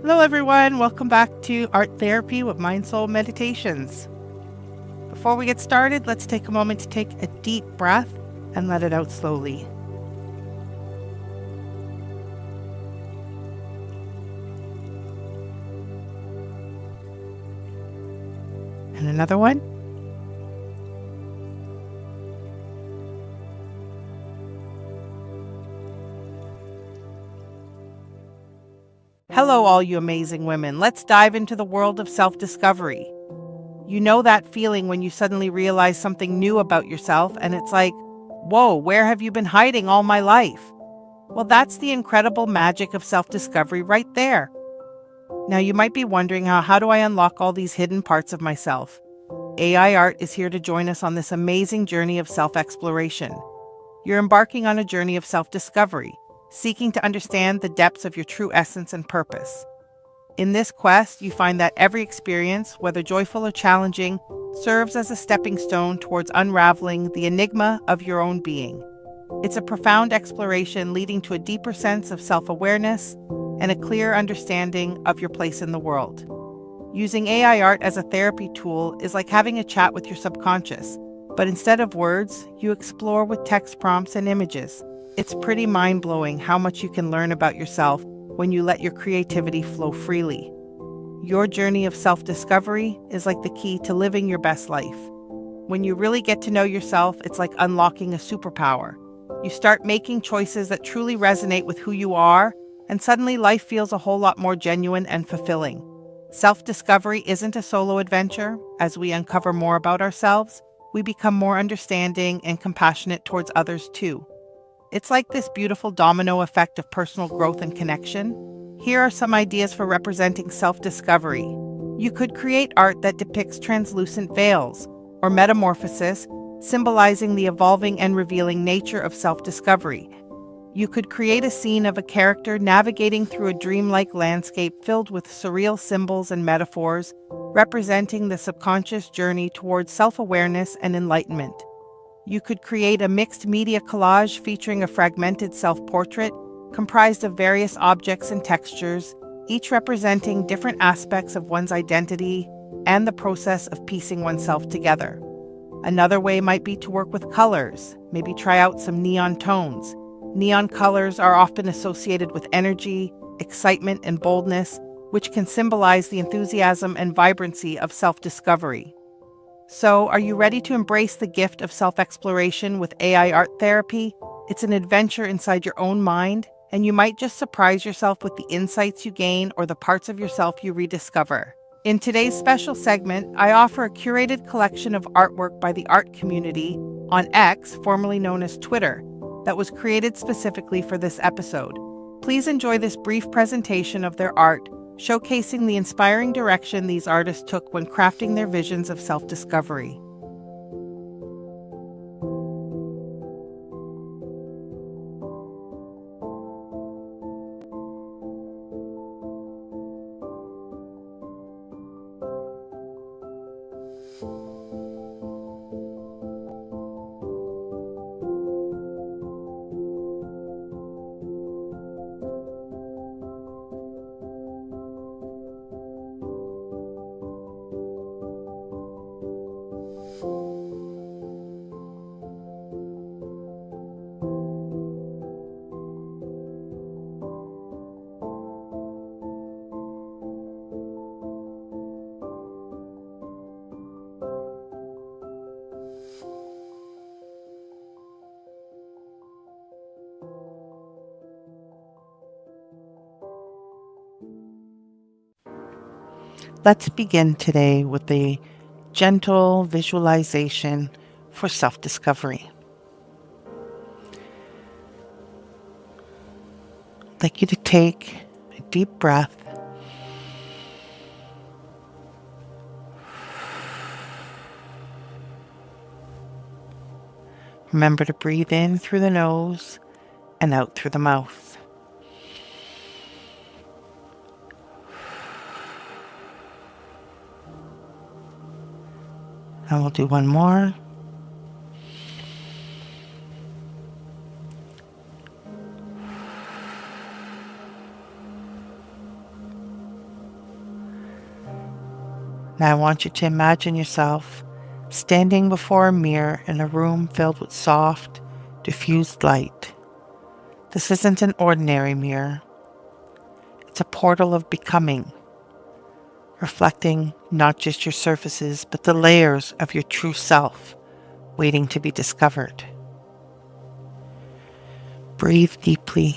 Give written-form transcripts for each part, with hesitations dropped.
Hello everyone, welcome back to Art Therapy with MindSoulMeditations. Before we get started, let's take a moment to take a deep breath and let it out slowly. And another one. Hello all you amazing women. Let's dive into the world of self-discovery. You know that feeling when you suddenly realize something new about yourself and it's like, whoa, where have you been hiding all my life? Well, that's the incredible magic of self-discovery right there. Now you might be wondering how do I unlock all these hidden parts of myself? AI Art is here to join us on this amazing journey of self-exploration. You're embarking on a journey of self-discovery, seeking to understand the depths of your true essence and purpose. In this quest, you find that every experience, whether joyful or challenging, serves as a stepping stone towards unraveling the enigma of your own being. It's a profound exploration leading to a deeper sense of self-awareness and a clear understanding of your place in the world. Using AI art as a therapy tool is like having a chat with your subconscious, but instead of words, you explore with text prompts and images. It's pretty mind-blowing how much you can learn about yourself when you let your creativity flow freely. Your journey of self-discovery is like the key to living your best life. When you really get to know yourself, it's like unlocking a superpower. You start making choices that truly resonate with who you are, and suddenly life feels a whole lot more genuine and fulfilling. Self-discovery isn't a solo adventure. As we uncover more about ourselves, we become more understanding and compassionate towards others too. It's like this beautiful domino effect of personal growth and connection. Here are some ideas for representing self-discovery. You could create art that depicts translucent veils or metamorphosis, symbolizing the evolving and revealing nature of self-discovery. You could create a scene of a character navigating through a dreamlike landscape filled with surreal symbols and metaphors, representing the subconscious journey towards self-awareness and enlightenment. You could create a mixed media collage featuring a fragmented self-portrait comprised of various objects and textures, each representing different aspects of one's identity and the process of piecing oneself together. Another way might be to work with colors, maybe try out some neon tones. Neon colors are often associated with energy, excitement, and boldness, which can symbolize the enthusiasm and vibrancy of self-discovery. So, are you ready to embrace the gift of self-exploration with AI art therapy? It's an adventure inside your own mind, and you might just surprise yourself with the insights you gain or the parts of yourself you rediscover. In today's special segment, I offer a curated collection of artwork by the art community on X, formerly known as Twitter, that was created specifically for this episode. Please enjoy this brief presentation of their art, showcasing the inspiring direction these artists took when crafting their visions of self-discovery. Let's begin today with a gentle visualization for self-discovery. I'd like you to take a deep breath. Remember to breathe in through the nose and out through the mouth. And we'll do one more. Now I want you to imagine yourself standing before a mirror in a room filled with soft, diffused light. This isn't an ordinary mirror. It's a portal of becoming, reflecting not just your surfaces, but the layers of your true self waiting to be discovered. Breathe deeply.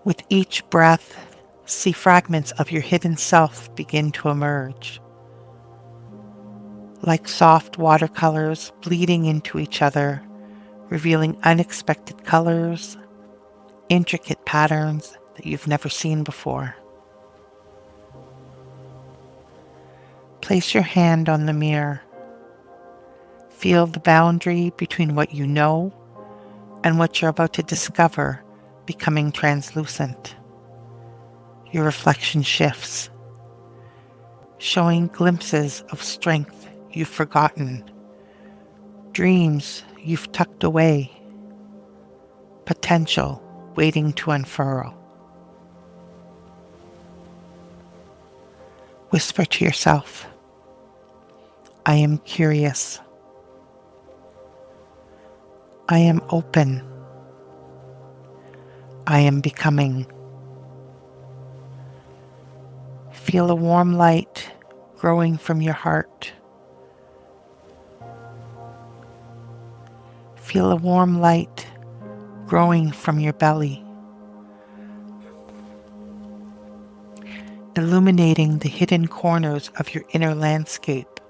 With each breath, see fragments of your hidden self begin to emerge. Like soft watercolors bleeding into each other, revealing unexpected colors, intricate patterns that you've never seen before. Place your hand on the mirror. Feel the boundary between what you know and what you're about to discover becoming translucent. Your reflection shifts, showing glimpses of strength you've forgotten, dreams you've tucked away, potential waiting to unfurl. Whisper to yourself, I am curious. I am open. I am becoming. Feel a warm light growing from your heart. Feel a warm light growing from your belly, illuminating the hidden corners of your inner landscape,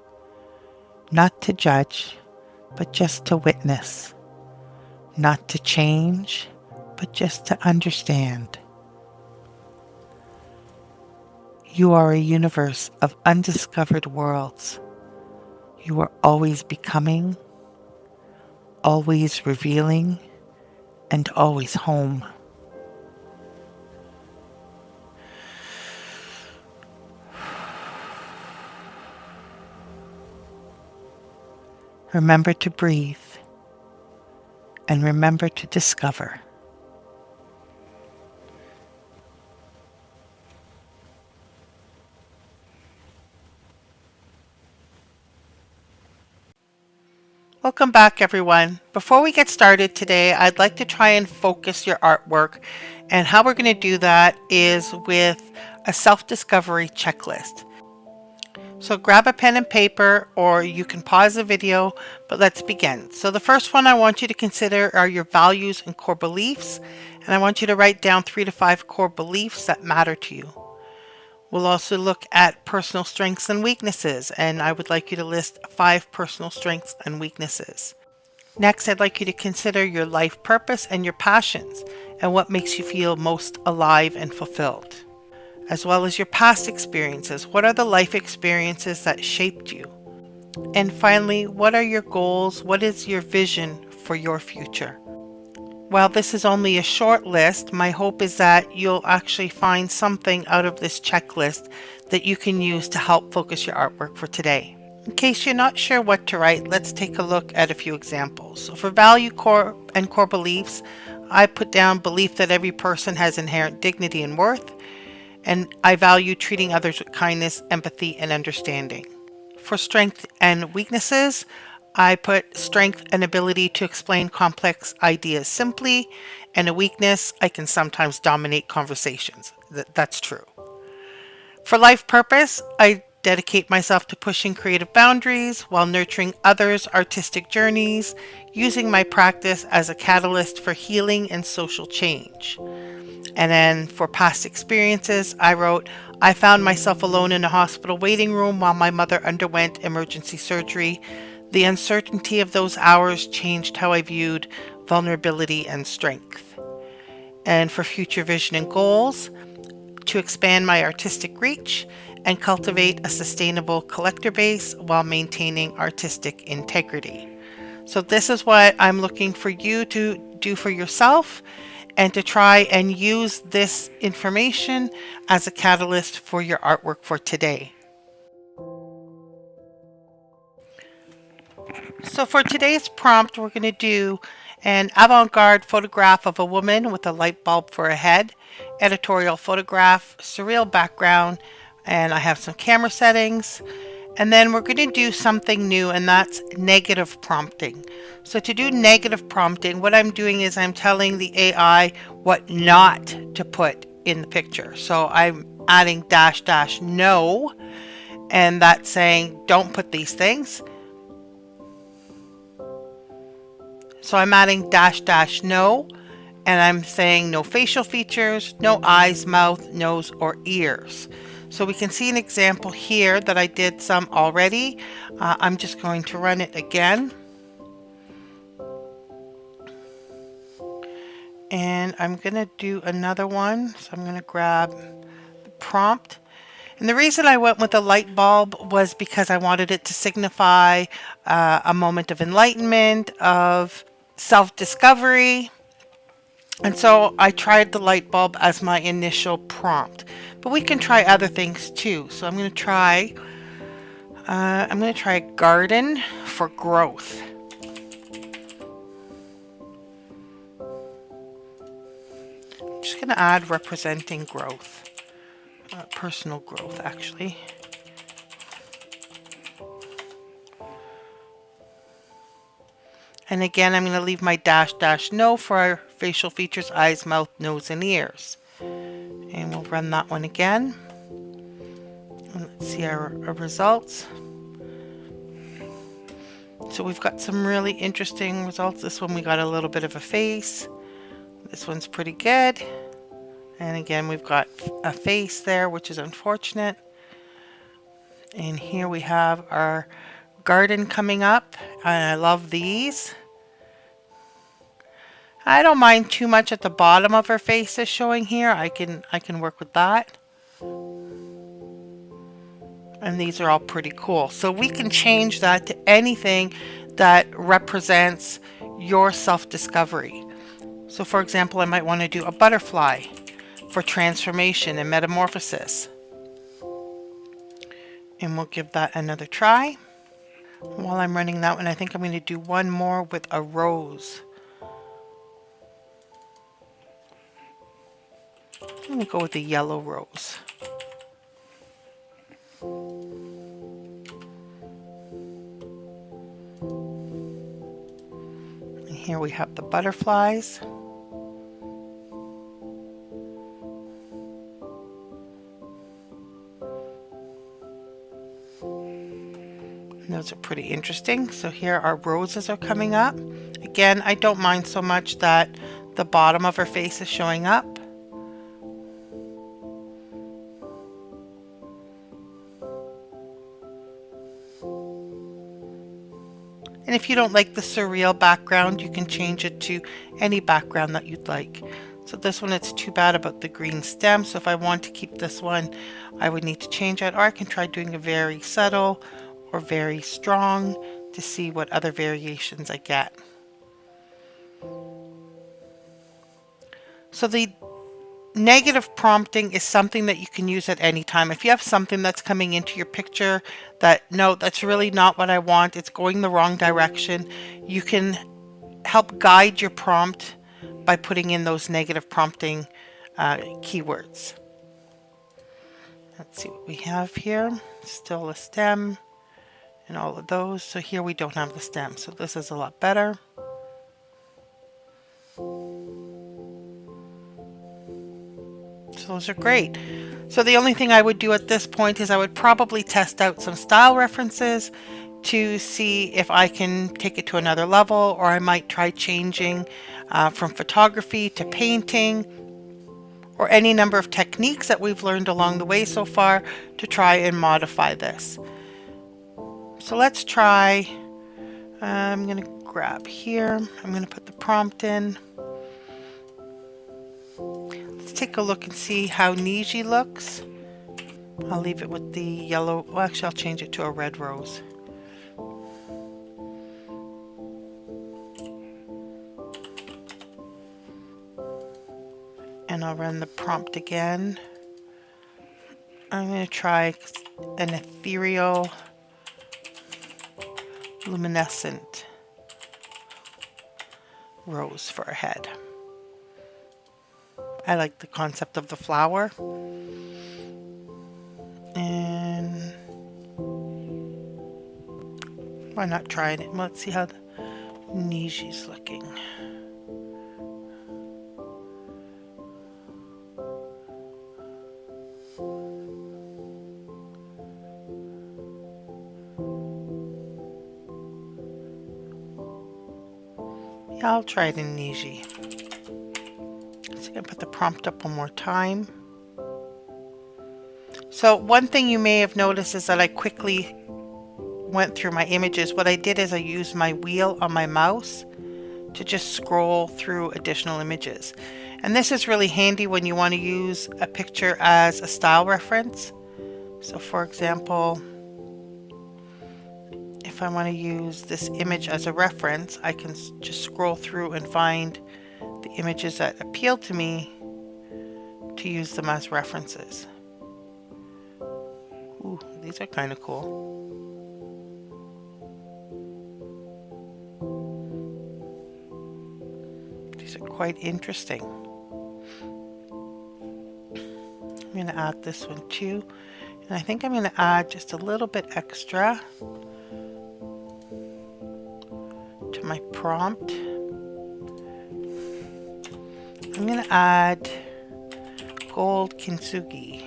not to judge, but just to witness, not to change, but just to understand. You are a universe of undiscovered worlds. You are always becoming, always revealing, and always home. Remember to breathe, and remember to discover. Welcome back, everyone. Before we get started today, I'd like to try and focus your artwork, and how we're going to do that is with a self-discovery checklist. So grab a pen and paper, or you can pause the video, but let's begin. So the first one I want you to consider are your values and core beliefs, and I want you to write down 3 to 5 core beliefs that matter to you. We'll also look at personal strengths and weaknesses, and I would like you to list 5 personal strengths and weaknesses. Next, I'd like you to consider your life purpose and your passions, and what makes you feel most alive and fulfilled, as well as your past experiences. What are the life experiences that shaped you? And finally, what are your goals? What is your vision for your future? While this is only a short list, my hope is that you'll actually find something out of this checklist that you can use to help focus your artwork for today. In case you're not sure what to write, let's take a look at a few examples. So for value core and core beliefs, I put down belief that every person has inherent dignity and worth, and I value treating others with kindness, empathy, and understanding. For strength and weaknesses, I put strength and ability to explain complex ideas simply, and a weakness, I can sometimes dominate conversations. That's true. For life purpose, I dedicate myself to pushing creative boundaries while nurturing others' artistic journeys, using my practice as a catalyst for healing and social change. And then for past experiences, I wrote, I found myself alone in a hospital waiting room while my mother underwent emergency surgery. The uncertainty of those hours changed how I viewed vulnerability and strength. And for future vision and goals, to expand my artistic reach and cultivate a sustainable collector base while maintaining artistic integrity. So this is what I'm looking for you to do for yourself, and to try and use this information as a catalyst for your artwork for today. So for today's prompt, we're going to do an avant-garde photograph of a woman with a light bulb for a head, editorial photograph, surreal background, And I have some camera settings. And then we're going to do something new, and that's negative prompting. So to do negative prompting, what I'm doing is I'm telling the AI what not to put in the picture. So I'm adding dash dash no, and that's saying don't put these things. So I'm adding dash dash no, and I'm saying no facial features, no eyes, mouth, nose, or ears. So we can see an example here that I did some already. I'm just going to run it again. And I'm going to do another one. So I'm going to grab the prompt. And the reason I went with a light bulb was because I wanted it to signify a moment of enlightenment, of self-discovery. And so I tried the light bulb as my initial prompt. But we can try other things too. So I'm going to try garden for growth. I'm just going to add representing growth, personal growth actually. And again, I'm going to leave my dash dash no for facial features, eyes, mouth, nose, and ears. And we'll run that one again. And let's see our results. So we've got some really interesting results. This one we got a little bit of a face. This one's pretty good. And again, we've got a face there, which is unfortunate. And here we have our garden coming up. I love these. I don't mind too much at the bottom of her face is showing here. I can work with that. And these are all pretty cool. So we can change that to anything that represents your self-discovery. So for example, I might want to do a butterfly for transformation and metamorphosis. And we'll give that another try. While I'm running that one, I think I'm going to do one more with a rose. I'm going to go with the yellow rose. And here we have the butterflies. And those are pretty interesting. So here our roses are coming up. Again, I don't mind so much that the bottom of her face is showing up. And if you don't like the surreal background, you can change it to any background that you'd like. So this one, it's too bad about the green stem. So if I want to keep this one, I would need to change it. Or I can try doing a very subtle or very strong to see what other variations I get. So the negative prompting is something that you can use at any time. If you have something that's coming into your picture that, no, that's really not what I want, it's going the wrong direction, you can help guide your prompt by putting in those negative prompting keywords. Let's see what we have here. Still a stem and all of those. So here we don't have the stem, so this is a lot better. So those are great. So the only thing I would do at this point is I would probably test out some style references to see if I can take it to another level, or I might try changing from photography to painting, or any number of techniques that we've learned along the way so far to try and modify this. So let's try, I'm going to grab here, I'm going to put the prompt in. Let's take a look and see how Niji looks. I'll leave it with the yellow, well actually I'll change it to a red rose. And I'll run the prompt again. I'm going to try an ethereal, luminescent rose for a head. I like the concept of the flower. Why not try it? Let's see how the Niji's looking. Yeah, I'll try it in Niji. So I'm going to put the prompt up one more time. So one thing you may have noticed is that I quickly went through my images. What I did is I used my wheel on my mouse to just scroll through additional images. And this is really handy when you want to use a picture as a style reference. So for example, if I want to use this image as a reference, I can just scroll through and find the images that appeal to me to use them as references. Ooh, these are kind of cool. These are quite interesting. I'm going to add this one too. And I think I'm going to add just a little bit extra to my prompt. I'm going to add gold kintsugi.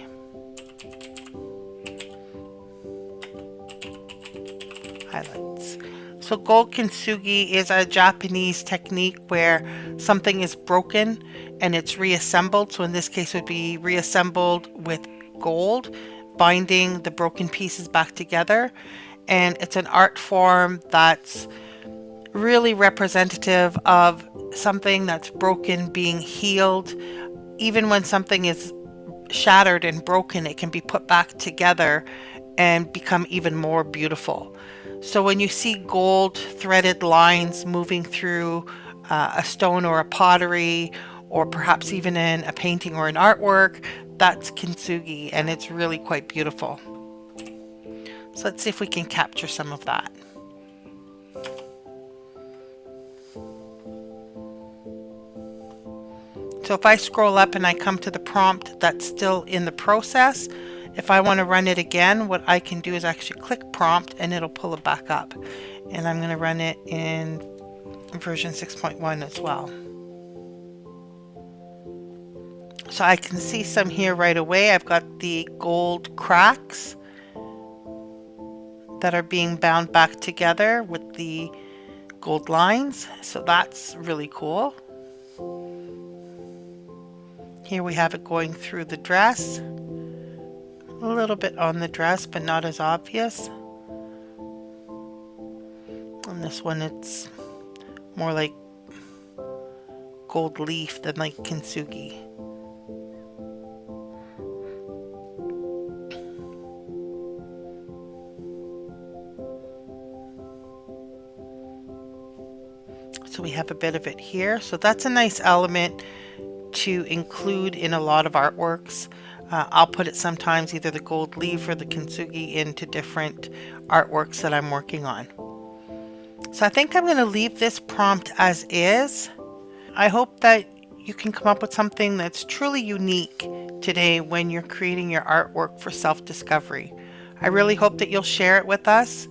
Highlights. So gold kintsugi is a Japanese technique where something is broken and it's reassembled. So in this case it would be reassembled with gold, binding the broken pieces back together. And it's an art form that's really representative of something that's broken being healed. Even when something is shattered and broken, it can be put back together and become even more beautiful. So when you see gold threaded lines moving through a stone or a pottery, or perhaps even in a painting or an artwork, that's kintsugi, and it's really quite beautiful. So let's see if we can capture some of that. So if I scroll up and I come to the prompt that's still in the process, if I want to run it again, what I can do is actually click prompt and it'll pull it back up. And I'm going to run it in version 6.1 as well. So I can see some here right away. I've got the gold cracks that are being bound back together with the gold lines. So that's really cool. Here we have it going through the dress. A little bit on the dress, but not as obvious. On this one, it's more like gold leaf than like kintsugi. So we have a bit of it here. So that's a nice element to include in a lot of artworks. I'll put it sometimes, either the gold leaf or the kintsugi, into different artworks that I'm working on. So I think I'm going to leave this prompt as is. I hope that you can come up with something that's truly unique today when you're creating your artwork for self-discovery. I really hope that you'll share it with us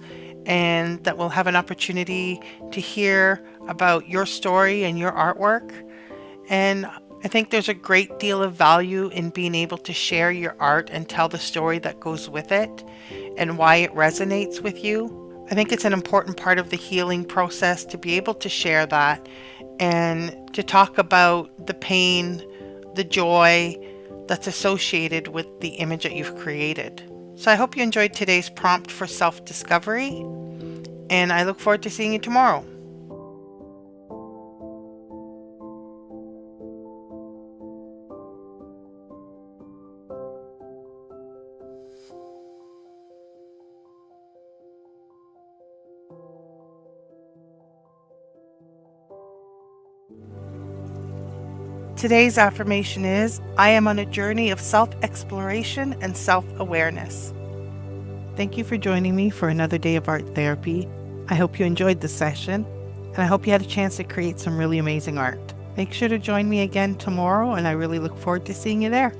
and that we'll have an opportunity to hear about your story and your artwork. And I think there's a great deal of value in being able to share your art and tell the story that goes with it and why it resonates with you. I think it's an important part of the healing process to be able to share that and to talk about the pain, the joy that's associated with the image that you've created. So I hope you enjoyed today's prompt for self-discovery, and I look forward to seeing you tomorrow. Today's affirmation is, I am on a journey of self-exploration and self-awareness. Thank you for joining me for another day of art therapy. I hope you enjoyed the session, and I hope you had a chance to create some really amazing art. Make sure to join me again tomorrow, and I really look forward to seeing you there.